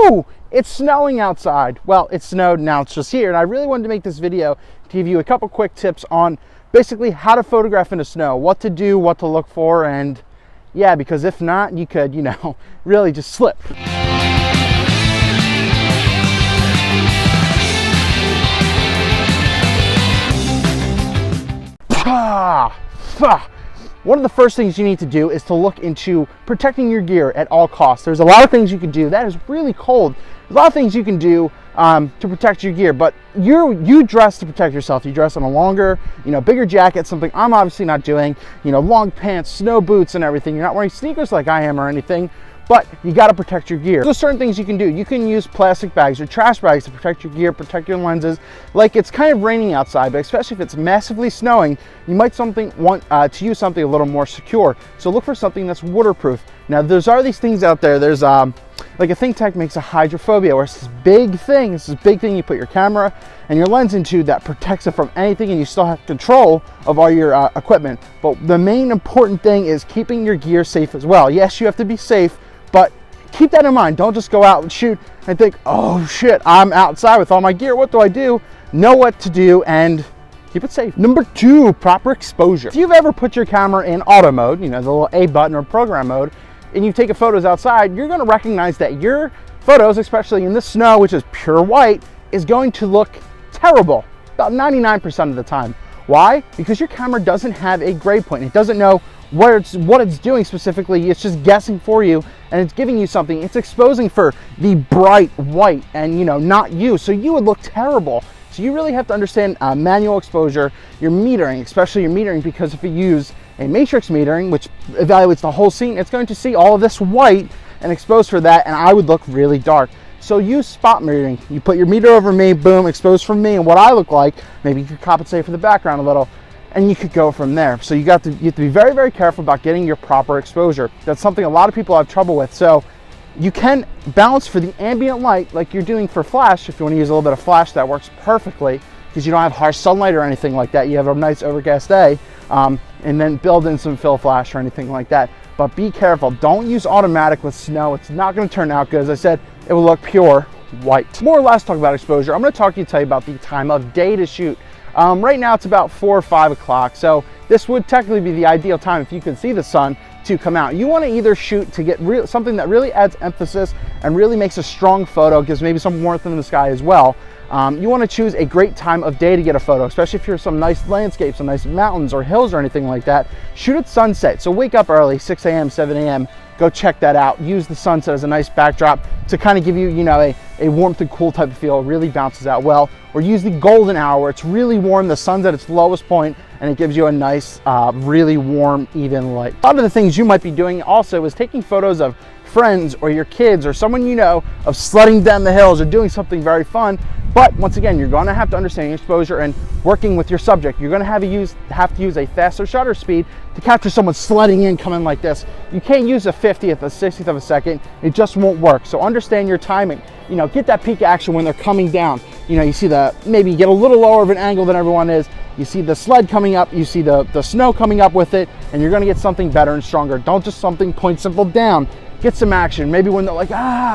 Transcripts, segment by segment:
Woo! It's snowing outside. Well, it snowed, now it's just here. And I really wanted to make this video to give you a couple quick tips on basically how to photograph in the snow, what to do, what to look for, and yeah, because if not, you could, really just slip. One of the first things you need to do is to look into protecting your gear at all costs. There's a lot of things you can do. That is really cold. There's a lot of things you can do to protect your gear, but you dress to protect yourself. You dress in a longer, bigger jacket, something I'm obviously not doing, long pants, snow boots and everything. You're not wearing sneakers like I am or anything, but you got to protect your gear. There's certain things you can do. You can use plastic bags or trash bags to protect your gear, protect your lenses. Like, it's kind of raining outside, but especially if it's massively snowing, you might want to use something a little more secure. So look for something that's waterproof. Now, there's these things out there. There's like a think tank makes a hydrophobia, where it's this big thing you put your camera and your lens into that protects it from anything, and you still have control of all your equipment. But the main important thing is keeping your gear safe as well. Yes, you have to be safe, but keep that in mind. Don't just go out and shoot and think, oh shit, I'm outside with all my gear, what do I do? Know what to do and keep it safe. Number 2, proper exposure. If you've ever put your camera in auto mode, the little A button or program mode, and you've taken photos outside, you're gonna recognize that your photos, especially in the snow, which is pure white, is going to look terrible about 99% of the time. Why? Because your camera doesn't have a gray point. It doesn't know what it's doing specifically. It's just guessing for you, and it's giving you something. It's exposing for the bright white and not you, so you would look terrible. So you really have to understand manual exposure, your metering, especially your metering, because if you use a matrix metering, which evaluates the whole scene, it's going to see all of this white and expose for that, and I would look really dark. So use spot metering. You put your meter over me, boom, expose from me and what I look like. Maybe you could compensate for the background a little, and you could go from there. So you have to be very, very careful about getting your proper exposure. That's something a lot of people have trouble with. So you can balance for the ambient light like you're doing for flash. If you want to use a little bit of flash, that works perfectly because you don't have harsh sunlight or anything like that. You have a nice overcast day, and then build in some fill flash or anything like that. But be careful. Don't use automatic with snow. It's not going to turn out good. As I said, it will look pure white. More or less talk about exposure. I'm going to tell you about the time of day to shoot. Right now it's about 4 or 5 o'clock, so this would technically be the ideal time if you can see the sun to come out. You want to either shoot to get something that really adds emphasis and really makes a strong photo, gives maybe some warmth in the sky as well. You want to choose a great time of day to get a photo, especially if you're some nice landscapes, some nice mountains or hills or anything like that. Shoot at sunset. So wake up early, 6 a.m., 7 a.m., go check that out. Use the sunset as a nice backdrop to kind of give you, a warmth and cool type of feel. It really bounces out well. Or use the golden hour where it's really warm, the sun's at its lowest point, and it gives you a nice, really warm, even light. A lot of the things you might be doing also is taking photos of friends or your kids or someone of sledding down the hills or doing something very fun. But once again, you're going to have to understand your exposure and working with your subject. You're going to have to use a faster shutter speed to capture someone sledding in, coming like this. You can't use a 50th, a 60th of a second. It just won't work. So understand your timing. Get that peak action when they're coming down. You see maybe get a little lower of an angle than everyone is. You see the sled coming up, you see the snow coming up with it, and you're going to get something better and stronger. Don't just something point simple down. Get some action. Maybe when they're like,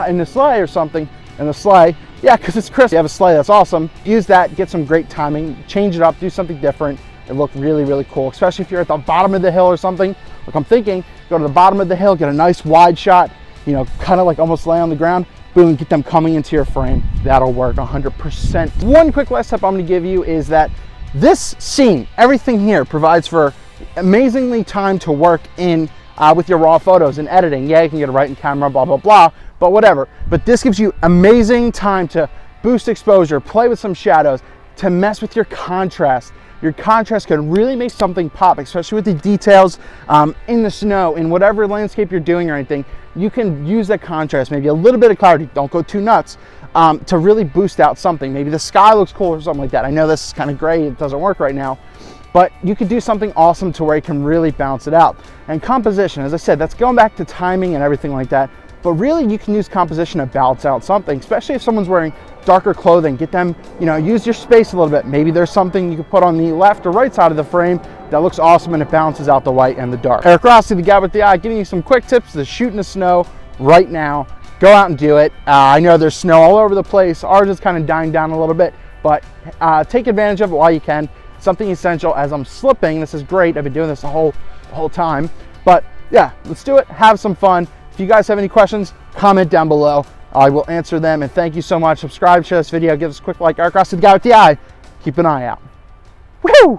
in the sleigh or something, in the sleigh, yeah, because it's crisp. You have a sleigh, that's awesome. Use that, get some great timing, change it up, do something different. It look really, really cool, especially if you're at the bottom of the hill or something. Like I'm thinking, go to the bottom of the hill, get a nice wide shot, kind of like almost lay on the ground, boom, get them coming into your frame. That'll work 100%. One quick last tip I'm gonna give you is that this scene, everything here provides for amazingly time to work in with your raw photos and editing. Yeah, you can get it right in camera, blah, blah, blah, but whatever. But this gives you amazing time to boost exposure, play with some shadows, to mess with your contrast. Your contrast can really make something pop, especially with the details in the snow, in whatever landscape you're doing or anything. You can use that contrast, maybe a little bit of clarity, don't go too nuts, to really boost out something. Maybe the sky looks cool or something like that. I know this is kind of gray, it doesn't work right now, but you could do something awesome to where you can really bounce it out. And composition, as I said, that's going back to timing and everything like that. But really, you can use composition to balance out something, especially if someone's wearing darker clothing. Get them, use your space a little bit. Maybe there's something you can put on the left or right side of the frame that looks awesome and it balances out the white and the dark. Eric Rossi, the guy with the eye, giving you some quick tips to shoot in the snow right now. go out and do it. I know there's snow all over the place. Ours is kind of dying down a little bit, but take advantage of it while you can. Something essential. As I'm slipping, this is great. I've been doing this the whole time. But yeah, let's do it. Have some fun. If you guys have any questions, comment down below. I will answer them. And thank you so much. Subscribe, share this video, give us a quick like. Eric Rossi, the guy with the eye. Keep an eye out. Woo!